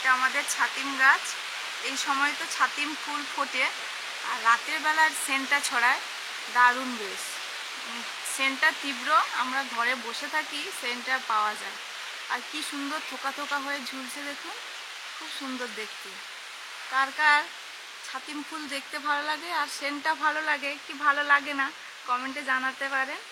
এটা আমাদের ছাতিম গাছ। এই সময় তো ছাতিম ফুল ফোটে আর রাতের বেলার সেন্টটা ছড়ায় দারুণ বেশ। সেন্টটা তীব্র, আমরা ঘরে বসে থাকি সেন্টটা পাওয়া যায়। আর কি সুন্দর থোকা থোকা হয়ে ঝুলছে দেখুন, খুব সুন্দর দেখতে। কার কার ছাতিম ফুল দেখতে ভালো লাগে আর সেন্টটা ভালো লাগে কি ভালো লাগে না কমেন্টে জানাতে পারেন।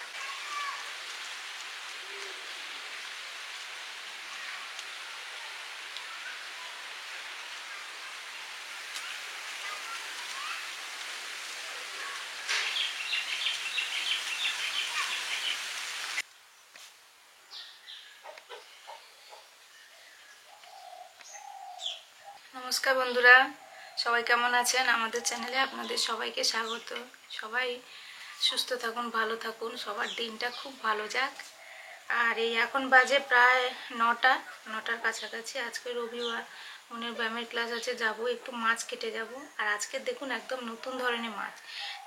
নমস্কার বন্ধুরা, সবাই কেমন আছেন? আমাদের চ্যানেলে আপনাদের সবাইকে স্বাগত। সবাই সুস্থ থাকুন, ভালো থাকুন, সবার দিনটা খুব ভালো যাক। আর এই এখন বাজে প্রায় 9টার কাছাকাছি। আজকে রবিবার, মনের ব্যায়ামের ক্লাস আছে, যাব একটু মাছ কেটে যাব। আর আজকে দেখুন একদম নতুন ধরনের মাছ,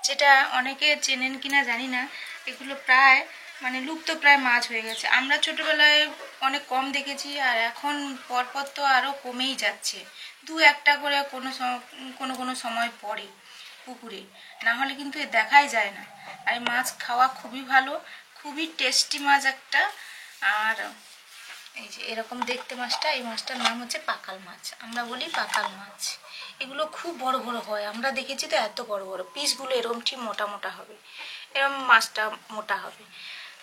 যেটা অনেকে চেনেন কিনা জানি না। এগুলো প্রায় লুপ্ত প্রায় মাছ হয়ে গেছে। আমরা ছোটবেলায় অনেক কম দেখেছি আর এখন পরপর তো আরও কমেই যাচ্ছে। দু একটা করে কোনো সময় পড়ে পুকুরে, না হলে কিন্তু এ দেখাই যায় না। আর এই মাছ খাওয়া খুবই ভালো, খুবই টেস্টি মাছ একটা। আর এই যে এরকম দেখতে মাছটা, এই মাছটার নাম হচ্ছে পাকাল মাছ, আমরা বলি পাকাল মাছ। এগুলো খুব বড় বড় হয়, আমরা দেখেছি তো এত বড় বড় পিসগুলো এরকম ঠিক মোটা মোটা হবে, এরকম মাছটা মোটা হবে।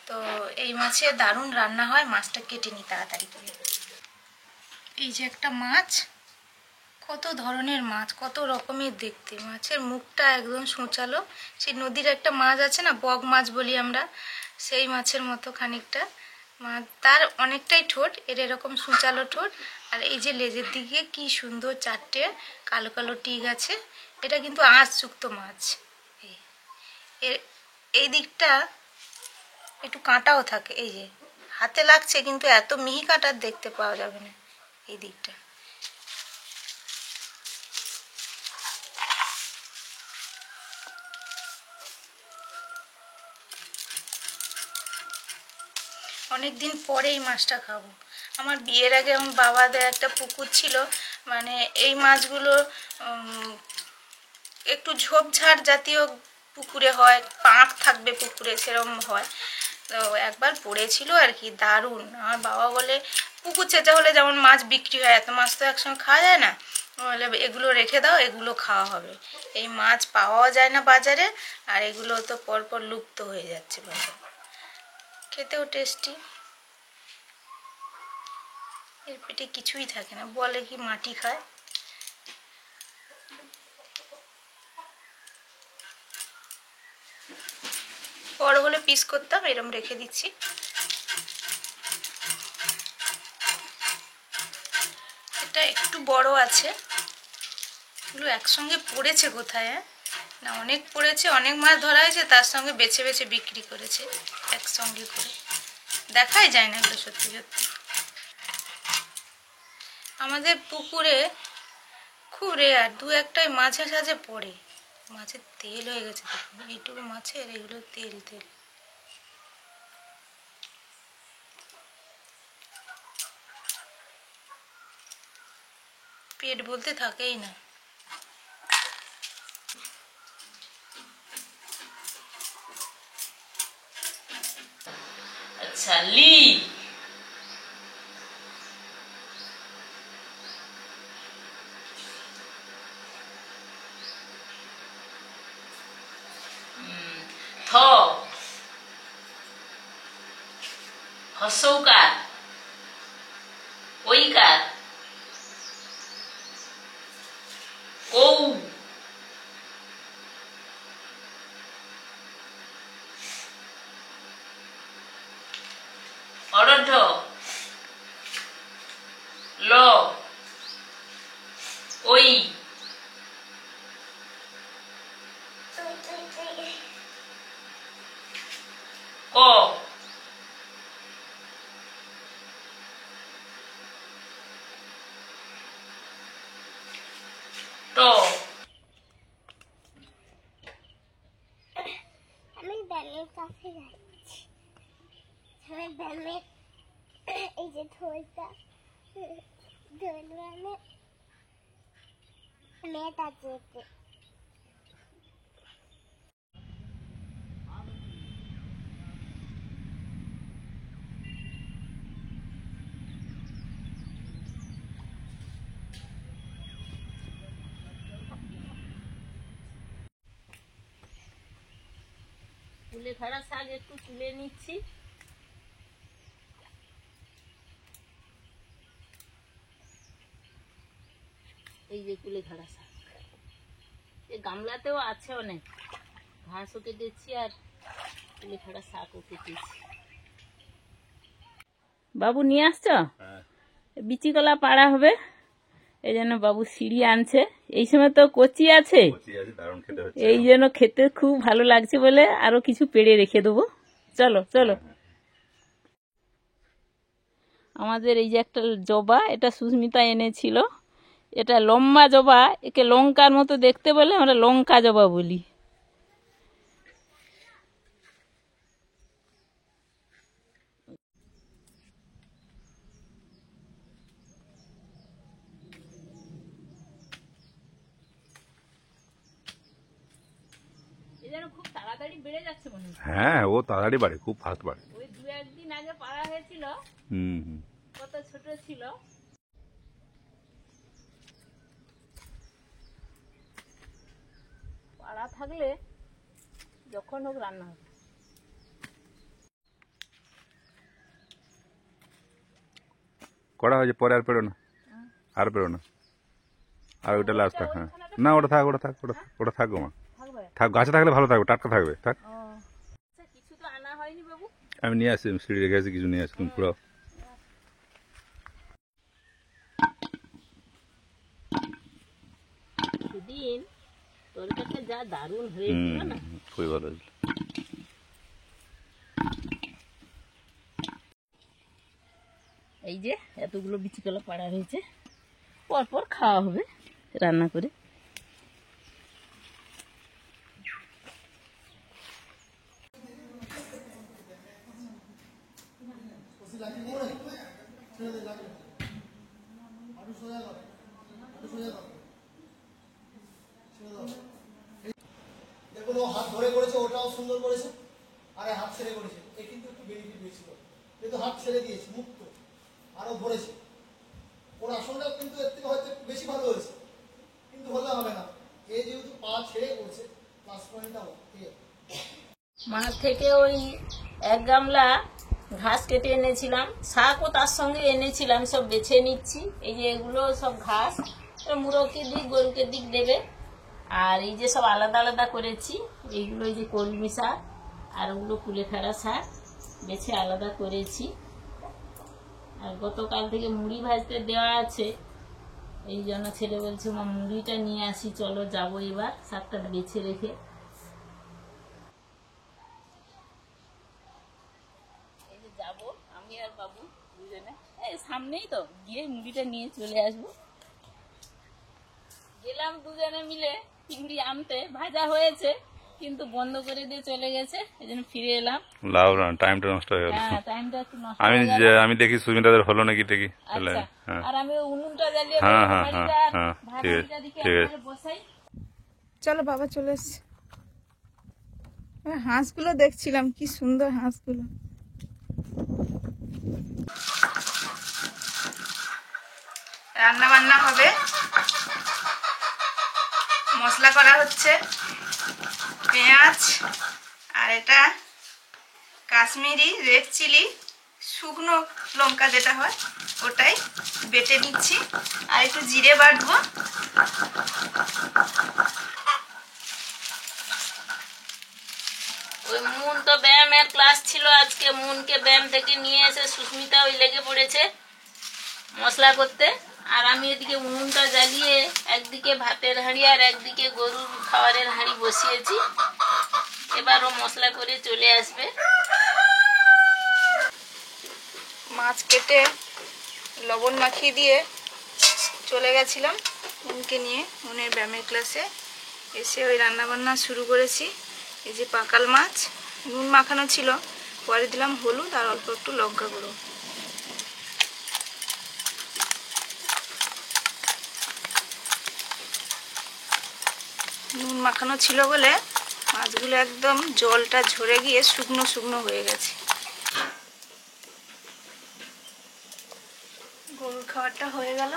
তো এই মাছে দারুণ রান্না হয়। মাছটা কেটে নিই তাড়াতাড়ি করে। এই যে একটা মাছ, কত ধরনের মাছ, কত রকমের দেখতে। মাছের মুখটা একদম সোঁচালো, সেই নদীর একটা মাছ আছে না, বগ মাছ বলি আমরা, সেই মাছের মতো খানিকটা মাছ। তার অনেকটাই ঠোঁট, এর এরকম সোঁচালো ঠোঁট। আর এই যে লেজের দিকে কি সুন্দর চারটে কালো কালো টিক আছে। এটা কিন্তু আঁশযুক্ত মাছ। এই দিকটা একটু কাঁটাও থাকে, এই যে হাতে লাগছে কিন্তু এত মিহি কাঁটা দেখতে পাওয়া যাবে না এই দিকটা। অনেকদিন পরে এই মাছটা খাবো। আমার বিয়ের আগে আমার বাবাদের একটা পুকুর ছিল, এই মাছগুলো একটু ঝোপঝাড় জাতীয় পুকুরে হয়, পাঁক থাকবে পুকুরে, সেরকম হয়। তো একবার পড়েছিল আর কি, দারুণ। আমার বাবা বলে পুকুর চেঁচা হলে যেমন মাছ বিক্রি হয়, এত মাছ তো একসঙ্গে খাওয়া যায় না, বলে এগুলো রেখে দাও, এগুলো খাওয়া হবে। এই মাছ পাওয়াও যায় না বাজারে, আর এগুলো তো পরপর লুপ্ত হয়ে যাচ্ছে বাজারে। খেতেও টেস্টি, এর পেটে কিছুই থাকে না, বলে কি মাটি খায়। বড় হলে পিস করতাম, এরম রেখে দিচ্ছি। এটা একটু বড় আছে, এগুলো একসঙ্গে পড়েছে কোথায়, না অনেক পড়েছে, অনেক মাছ ধরা হয়েছে, তার সঙ্গে বেছে বেছে বিক্রি করেছে একসঙ্গে করে। দেখাই যায় না এগুলো সত্যি সত্যি। আমাদের পুকুরে খুব রেয়ার, দু একটাই মাঝে সাঝে পড়ে। মাছের তেল হয়ে গেছে দেখুন, এইটুকু মাছের এগুলো তেল তেল। পেট বলতে থাকেই না। আচ্ছা লি থ হসৌকার ওইকার কৌ অরঢ ল ওই ক ট। আমি ব্যামের কাছে যাচ্ছি। আমি ব্যামের এই যে ঢোলটা, ঢোল মেট আছে এতে। কুলেখাড়া শাক একটু তুলে নিচ্ছি। এই যে কুলেখাড়া শাক, এই গামলাতেও আছে অনেক, ঘাসও কেটেছি আর কুলেখাড়া শাকও কেটেছি। বাবু নিয়ে আসছো? বিচি কলা পাড়া হবে, এই জন্য বাবু সিঁড়ি আনছে। এই সময় তো কচি আছে, এই জন্য খেতে খুব ভালো লাগছে বলে আরো কিছু পেড়ে রেখে দেবো। চলো চলো। আমাদের এই যে একটা জবা, এটা সুস্মিতা এনেছিল। এটা লম্বা জবা, একে লঙ্কার মতো দেখতে বলে আমরা লঙ্কা জবা বলি। খুব তাড়াতাড়ি বেড়ে যাচ্ছে মনে হয়। হ্যাঁ, ও তাড়াতাড়ি বাড়ে, খুব ফাস্ট বাড়ে। ওই 2-1 দিন আগে পাড়া হয়েছিল, কত ছোট ছিল। পাড়া থাকলে যখন হোক রান্না হবে। করা হয়েছে, পরে আর পেরো না, আর পেরো না, আর ওইটা লাস্ট থাক। হ্যাঁ, না ওটা থাক, ওটা থাক, ওটা থাকবো মা, থাক, গাছে থাকলে ভালো থাকবে, টাটকা থাকবে, থাক। কিছু তো আনা হয়নি বাবু। আমি নিয়ে আসছি, সিঁড়ি রেখে আসছি, কিছু নিয়ে আসছি, তুমি পুরো। সেদিন তরকারিটা যা দারুণ হয়েছিল না, খুবই ভালো হয়েছিল। এই যে এতগুলো বিচি কলা পাড়া হয়েছে, পরপর খাওয়া হবে রান্না করে। দেখুন, ও হাত ধরে করেছে, ওটাও সুন্দর করেছে, আর হাত ছেড়ে করেছে, এ কিন্তু একটু বেনিফিট হয়েছিল, কিন্তু হাত ছেড়ে দিয়েছে, মুক্ত, আরো ধরেছে। ওর আসনটা কিন্তু এর থেকে হয়তো একটু বেশি ভালো হয়েছে, কিন্তু হলে হবে না, এ যেহেতু পা ছেড়ে করছে, প্লাস পয়েন্টটাও মাঠ থেকে ওই 1 গামলা ঘাস কেটে এনেছিলাম, শাকও তার সঙ্গে এনেছিলাম, সব বেছে নিচ্ছি। এই যে এগুলো সব ঘাস, মুরগকে দিক গরুকে দিক দেবে। আর এই যে সব আলাদা আলাদা করেছি, এইগুলো এই যে কলমি শাক, আর ওগুলো কুলেখাড়া শাক বেছে আলাদা করেছি। আর গতকাল থেকে মুড়ি ভাজতে দেওয়া আছে, এই জন্য ছেলে বলছে মা মুড়িটা নিয়ে আসি, চলো যাবো এবার শাকটা বেছে রেখে। এই যে যাবো আমি আর বাবু দুজনে, এই সামনেই তো, গিয়ে মুড়িটা নিয়ে চলে আসবো। গেলাম দুজনে মিলে চিংড়ি আনতে, ভাজা হয়েছে কিন্তু বন্ধ করে দিয়ে চলে গেছে, এই জন্য ফিরে এলাম। লাভ না, টাইমটা নষ্ট হয়ে গেল। হ্যাঁ, টাইমটা একটু নষ্ট হয়ে গেল। আমি দেখি সুমিতাদের হলো নাকি দেখি। আচ্ছা, আর আমি উনুনটা জ্বালিয়ে হ্যাঁ, ভাড়িটা ঠিক দিকে আছে। একবারে বসাই। চলো বাবা চলে এসছে। হাঁসগুলো দেখছিলাম, কি সুন্দর হাঁসগুলো। রান্না বান্না হবে, মশলা করা হচ্ছে, পেঁয়াজ আর এটা কাশ্মীরি রেড চিলি, শুকনো লঙ্কা যেটা হয় ওটাই বেটে নিচ্ছি, আর একটু জিরে বাটবো। ওই মুন তো ব্যায়ামের ক্লাস ছিল আজকে, মুনকে ব্যায়াম থেকে নিয়ে এসে সুস্মিতা ওই লেগে পড়েছে মশলা করতে, আর আমি এদিকে উনুনটা জ্বালিয়ে একদিকে ভাতের হাঁড়ি আর একদিকে গরুর খাবারের হাঁড়ি বসিয়েছি। এবার ও মশলা করে চলে আসবে। মাছ কেটে লবণ মাখিয়ে দিয়ে চলে গেছিলাম মুনকে নিয়ে, মুনের ব্যায়ামের ক্লাসে। এসে ওই রান্নাবান্না শুরু করেছি। এই যে পাকাল মাছ, নুন মাখানো ছিল, পরে দিলাম হলুদ আর অল্প একটু লঙ্কা গুঁড়ো। নুন মাখানো ছিল বলে মাছগুলো একদম জলটা ঝরে গিয়ে শুকনো শুকনো হয়ে গেছে। গরুর খাবারটা হয়ে গেল,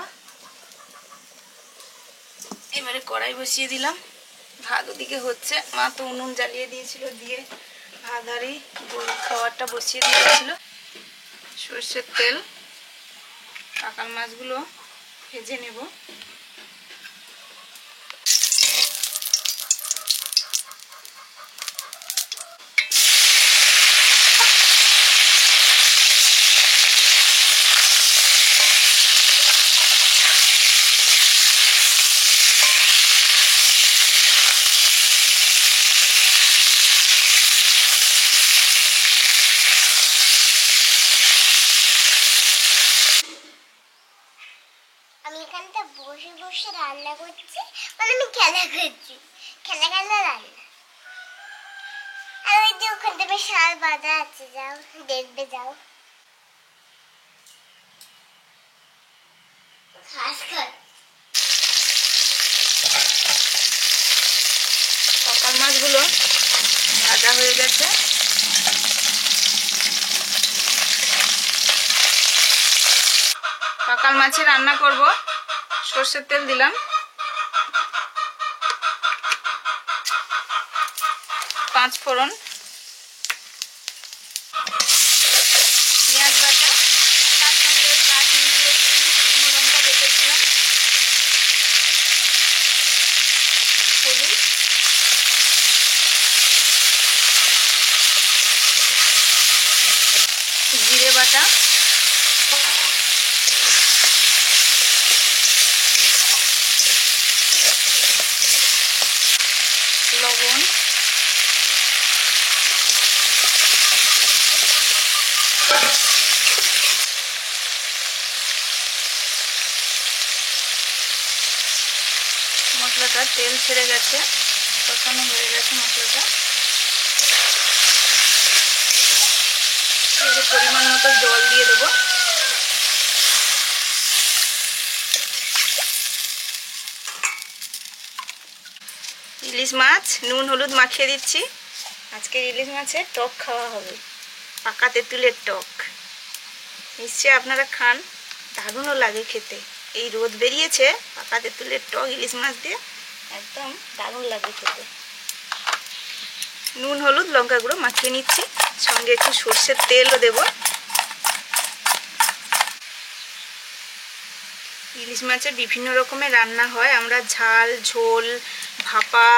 এবারে কড়াই বসিয়ে দিলাম। ভাত ওদিকে হচ্ছে, মা তো উনুন জ্বালিয়ে দিয়েছিল, দিয়ে ভাত আর এই গরুর খাবারটা বসিয়ে দিয়েছিল। সর্ষের তেল, কাকাল মাছগুলো ভেজে নেব। আমি এখানটা বসে বসে রান্না করছি, মানে আমি খেলা করছি, খেলা রান্না। আর ওই যে ওখানটা বেশ শাল বাঁধা আছে, যাও দেখবে, যাও ঘাস খাও। কাকাল মাছগুলো ভাজা হয়ে গেছে। কাকাল মাছে রান্না করব, সর্ষের তেল দিলাম, পাঁচ ফোড়ন, পেঁয়াজ বাটা, তার সঙ্গে ওই কাশ্মীরি রেড চিলি, শুকনো লঙ্কা বেটেছিলাম, হলুদ, জিরে বাটা, লবণ, মশলাটা তেল ছেড়ে গেছে, কষানো হয়ে গেছে মশলাটা। এর পরিমাণ মতো জল দিয়ে দেবো। ইলিশ মাছ নুন হলুদ মাখিয়ে দিচ্ছি। আজকে ইলিশ মাছের টক খাওয়া হবে, পাকা তেঁতুলের টক। নিশ্চয়ই আপনারা খান, দারুণও লাগে খেতে। এই রোদ বেরিয়েছে, পাকা তেঁতুলের টক ইলিশ মাছ দিয়ে একদম দারুণ লাগে খেতে। নুন হলুদ লঙ্কা গুঁড়ো মাখিয়ে নিচ্ছি, সঙ্গে একটু সর্ষের তেলও দেব। ইলিশ মাছের বিভিন্ন রকমের রান্না হয়, আমরা ঝাল, ঝোল, ভাপা,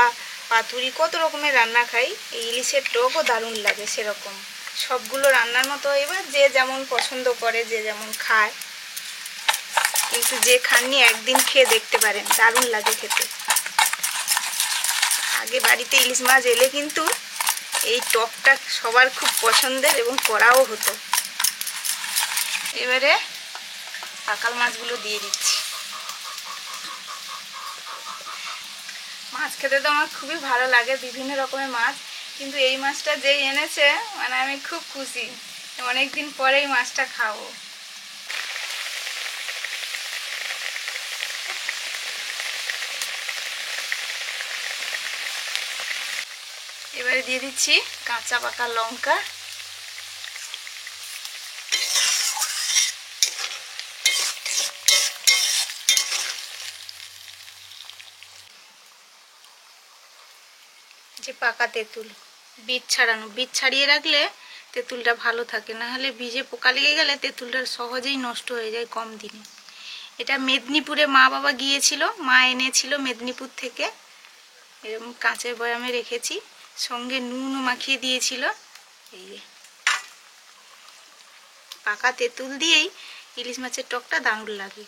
পাতুরি, কত রকমের রান্না খাই। এই ইলিশের টকও দারুণ লাগে সেরকম। সবগুলো রান্নার মতো, এবার যে যেমন পছন্দ করে, যে যেমন খায়, কিন্তু যে খাননি একদিন খেয়ে দেখতে পারেন, দারুণ লাগে খেতে। আগে বাড়িতে ইলিশ মাছ এলে কিন্তু এই টকটা সবার খুব পছন্দের এবং করাও হতো। এবারে কাকাল মাছগুলো দিয়ে দিচ্ছি। মাছ খেতে তো আমার খুবই ভালো লাগে, বিভিন্ন রকমের মাছ, কিন্তু এই মাছটা যেই এনেছে, মানে আমি খুব খুশি, অনেকদিন পরেই মাছটা খাবো। এবারে দিয়ে দিচ্ছি কাঁচা পাকা লঙ্কা, যে পাকা তেঁতুল, বীজ ছাড়ানো, বীজ ছাড়িয়ে রাখলে তেঁতুলটা ভালো থাকে, না হলে বীজে পোকা লেগে গেলে তেঁতুলটা সহজেই নষ্ট হয়ে যায় কম দিনে। এটা মেদিনীপুরে মা বাবা গিয়েছিল, মা এনেছিল মেদিনীপুর থেকে, এরকম কাঁচের বয়ামে রেখেছি, সঙ্গে নুনও মাখিয়ে দিয়েছিল। এই যে পাকা তেঁতুল দিয়েই ইলিশ মাছের টকটা দারুণ লাগে।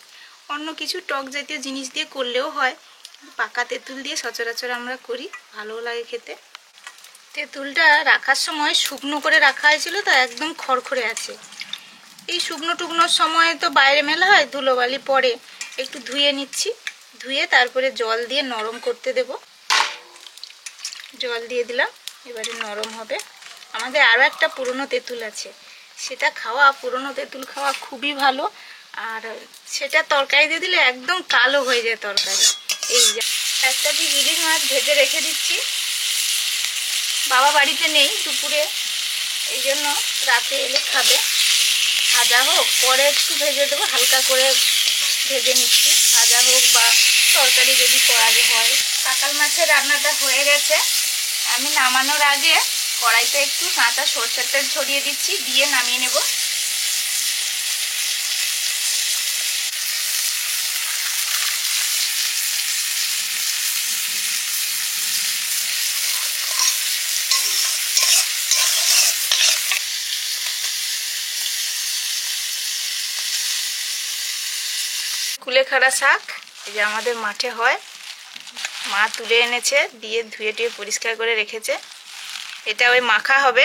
অন্য কিছু টক জাতীয় জিনিস দিয়ে করলেও হয়, কিন্তু পাকা তেঁতুল দিয়ে সচরাচর আমরা করি, ভালো লাগে খেতে। তেঁতুলটা রাখার সময় শুকনো করে রাখা হয়েছিল, তো একদম খড়খড়ে আছে। এই শুকনো টুকনোর সময় তো বাইরে মেলা হয়, ধুলোবালি পড়ে, একটু ধুয়ে নিচ্ছি, ধুয়ে তারপরে জল দিয়ে নরম করতে দেব। জল দিয়ে দিলাম, এবারে নরম হবে। আমাদের আরও একটা পুরনো তেঁতুল আছে, সেটা খাওয়া, পুরনো তেঁতুল খাওয়া খুবই ভালো, আর সেটা তরকারি দিয়ে দিলে একদম কালো হয়ে যায় তরকারি। এই একটা পিস ইলিশ মাছ ভেজে রেখে দিচ্ছি। বাবা বাড়িতে নেই দুপুরে, এই জন্য রাতে এলে খাবে। ভাজা হোক, পরে একটু ভেজে দেবো, হালকা করে ভেজে নিচ্ছি। ভাজা হোক বা তরকারি যদি করালে হয়। কাকাল মাছের রান্নাটা হয়ে গেছে। আমি নামানোর আগে কড়াইতে একটু কাঁচা সরষের তেল ছড়িয়ে দিচ্ছি, দিয়ে নামিয়ে নেব। কুলেখাড়া শাক এই যে আমাদের মাঠে হয়, মা তুলে এনেছে, দিয়ে ধুয়ে টুয়ে পরিষ্কার করে রেখেছে। এটা ওই মাখা হবে।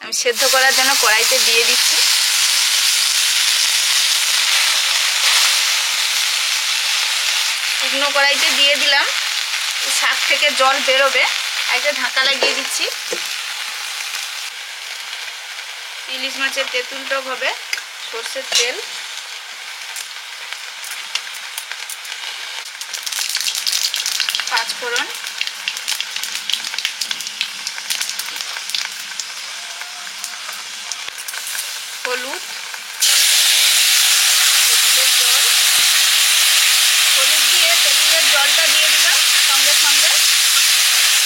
আমি সেদ্ধ করার জন্য কড়াইতে দিয়ে দিচ্ছি। শুকনো কড়াইতে দিয়ে দিলাম, শাক থেকে জল বেরোবে। একটা ঢাকা লাগিয়ে দিচ্ছি। ইলিশ মাছের তেঁতুল টক হবে, সরষের তেল, পাঁচফোড়ন, হলুদ, তেঁতুলের জল। হলুদ দিয়ে তেঁতুলের জলটা দিয়ে দিলাম সঙ্গে সঙ্গে।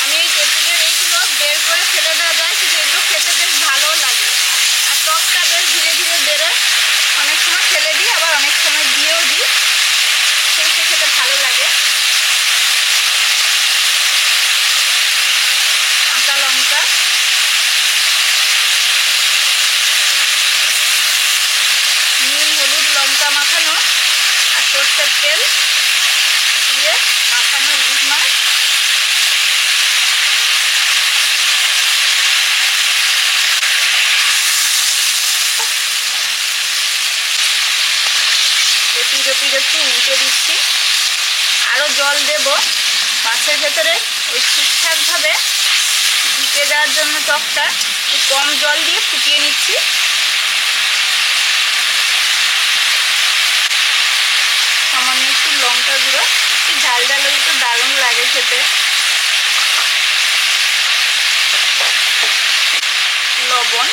আমি এই তেঁতুলের এইগুলো বের করে ফেলে দেওয়া যায়, কিন্তু এগুলো খেতে বেশ ভালোও লাগে। আর টকটা বেশ ধীরে ধীরে বেরোয়। অনেক সময় ফেলে দিই, আবার অনেক সময় দিয়েও দিই, সেই খেতে ভালো লাগে। কাঁচা লঙ্কা, নুন, হলুদ, লঙ্কা মাখানো আর সরষের তেল দিয়ে মাখানো ইলিশ মাছ। পিঠে পিঠে একটু উল্টে দিচ্ছি। আরও জল দেব মাছের ভেতরে, ওই ঠিকঠাকভাবে ঢুকে যাওয়ার জন্য টকটা একটু কম জল দিয়ে ফুটিয়ে নিচ্ছি। সামান্য একটু লঙ্কা গুঁড়ো, একটু ঝাল ঝাল হলে তো দারুণ লাগে খেতে। লবণ,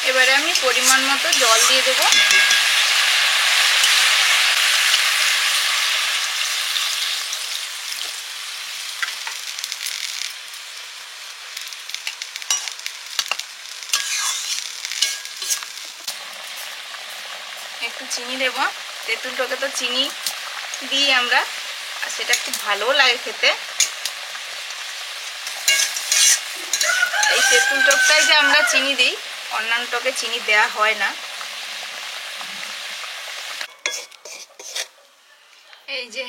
এবারে আমি পরিমাণ মতো জল দিয়ে দেবো। একটু চিনি দেব। তেঁতুল টকে তো চিনি দিই আমরা, আর সেটা খুব ভালোও লাগে খেতে। এই তেঁতুল টকটাই যে আমরা চিনি দিই, অন্যান্য টকে চিনি দেওয়া হয় না। এই যে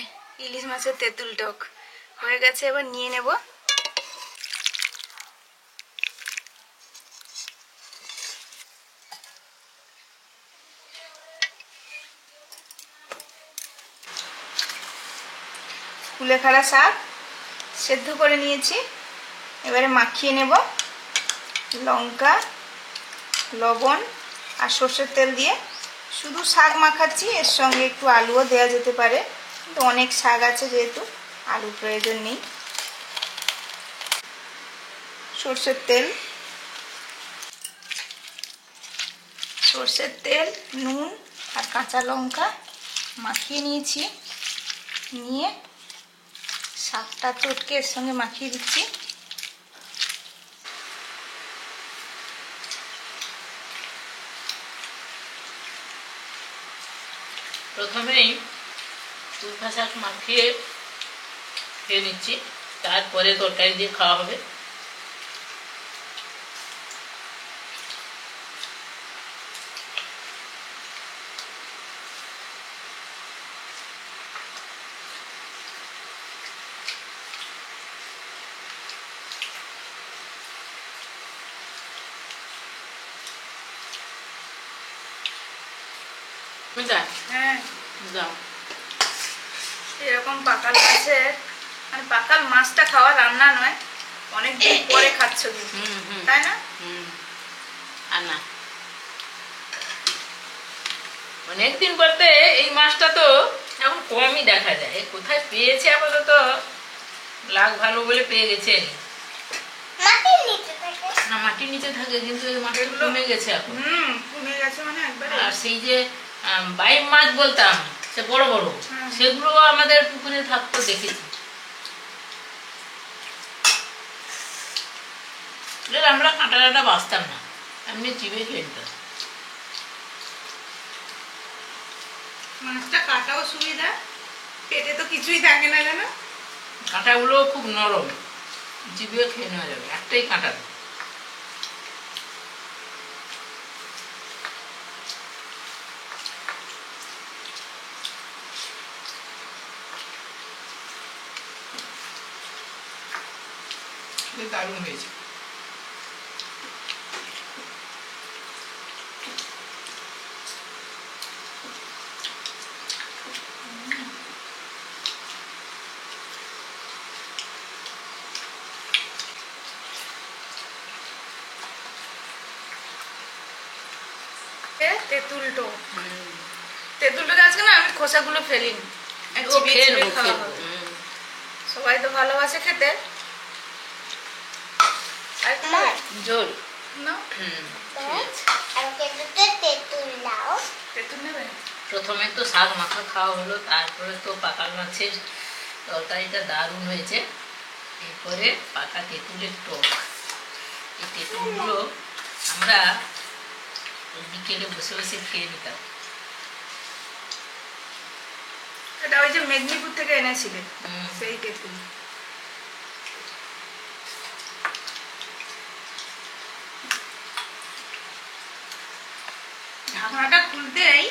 ইলিশ মাছের তেঁতুল টক হয়ে গেছে, এবার নিয়ে নেব। কুলেখাড়া শাক সেদ্ধ করে নিয়েছি, এবারে মাখিয়ে নেব লঙ্কা, লবণ আর সর্ষের তেল দিয়ে। শুধু শাক মাখাচ্ছি, এর সঙ্গে একটু আলুও দেওয়া যেতে পারে, কিন্তু অনেক শাক আছে যেহেতু আলুর প্রয়োজন নেই। সর্ষের তেল, সর্ষের তেল, নুন আর কাঁচা লঙ্কা মাখিয়ে নিয়েছি। নিয়ে শাকটা চটকে এর সঙ্গে মাখিয়ে দিচ্ছি। প্রথমেই শুকনো শাক মাখিয়ে খেয়ে নিচ্ছি, তারপরে তরকারি দিয়ে খাওয়া হবে। হ্যাঁ, যাও। এরকম পাকাল মাছের, মানে পাকাল মাছটা খাওয়া রান্না নয়, অনেকদিন পরে খাচ্ছ কিন্তু, তাই না? অনেকদিন বলতে এই মাছটা তো এখন কমই দেখা যায়, কোথায় পেয়েছে আপাতত, লাগ ভালো বলে পেয়ে গেছে। মাটির নিচে থাকে। না, মাটির নিচে থাকে, কিন্তু এই মাছগুলো কমে গেছে এখন। কমে গেছে মানে একবারে। আর সেই যে বাইম মাছ বলতাম, সে বড় বড়, সেগুলো আমাদের পুকুরে থাকতো, দেখেছি। আমরা কাঁটা কাঁটা বাঁচতাম না, এমনি চিবে খেয়ে নিতাম। মাছটা কাটাও সুবিধা, পেটে তো কিছুই থাকে না জানো। কাঁটাগুলো খুব নরম, চিবিয়ে খেয়ে নেওয়া যাবে, একটাই কাঁটা। দারুণ হয়েছে। তেঁতুলটো আজকে না আমি খোসাগুলো ফেলিনি, চিবিয়ে চিবিয়ে খাওয়া হবে। সবাই তো ভালোবাসে খেতে। আর একটু মা, জল না আমাকে দুটো তেঁতুল দাও। তেঁতুল নেবে? প্রথমে তো শাক মাখা খাওয়া হলো, তারপরে তো পাকা মাছের তরকারিটা দারুণ হয়েছে, এরপরে পাকা তেঁতুলের টক। এই তেঁতুলগুলো আমরা বিকেলে বসে বসে খেয়ে নিতাম। এটা ওই যে মেদিনীপুর থেকে এনেছিলেন হুম। সেই তেঁতুল। ঢাকনাটা খুলতেই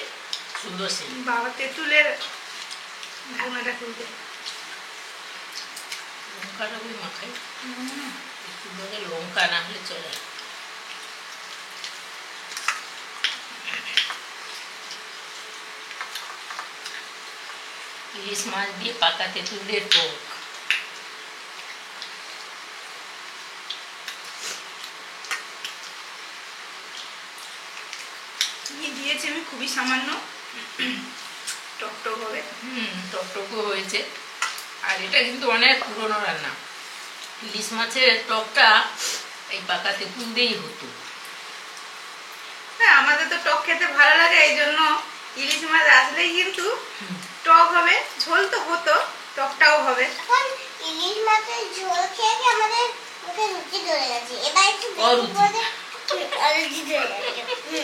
সুন্দর সে বাবা তেঁতুলের ঢাকনাটা খুলতে লঙ্কাটা ওই মাখাই, একটু করে লঙ্কা না হলে চলে না। ইলিশ মাছ দিয়ে পাকা তেঁতুলের টক। দিয়েছি আমি খুবই সামান্য, টকটক হবে। টকটকও হয়েছে। আর এটা কিন্তু অনেক পুরনো রান্না। ইলিশ মাছের টকটা এই পাকা তেঁতুল দিয়েই হতো। হ্যাঁ, আমাদের তো টক খেতে ভালো লাগে, এই জন্য ইলিশ মাছ আসলেই কিন্তু টক হবে। ঝোল তো হতো, টকটাও হবে। এখন ইলিশ মাছের ঝোল খেয়ে খেয়ে আমাদের মুখে রুচি ধরে গেছে। এবার একটু বেশি অরুচি। করে অরুচি ধরে গেছে।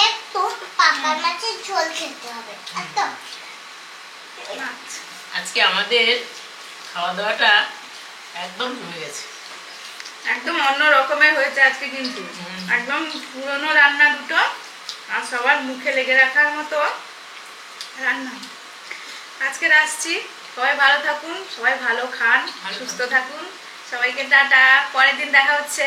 একটু পাকা মাছের ঝোল খেতে হবে। একদম আচ্ছা, আজকে আমাদের খাওয়া দাওয়াটা একদম জমে গেছে। একদম অন্য রকমের হয়েছে আজকে কিন্তু। একদম পুরনো রান্না দুটো, আর সবার মুখে লেগে রাখার মতো রান্না। আজকে আসছি, সবাই ভালো থাকুন, সবাই ভালো খান, সুস্থ থাকুন। সবাইকে টাটা, পরের দিন দেখা হচ্ছে।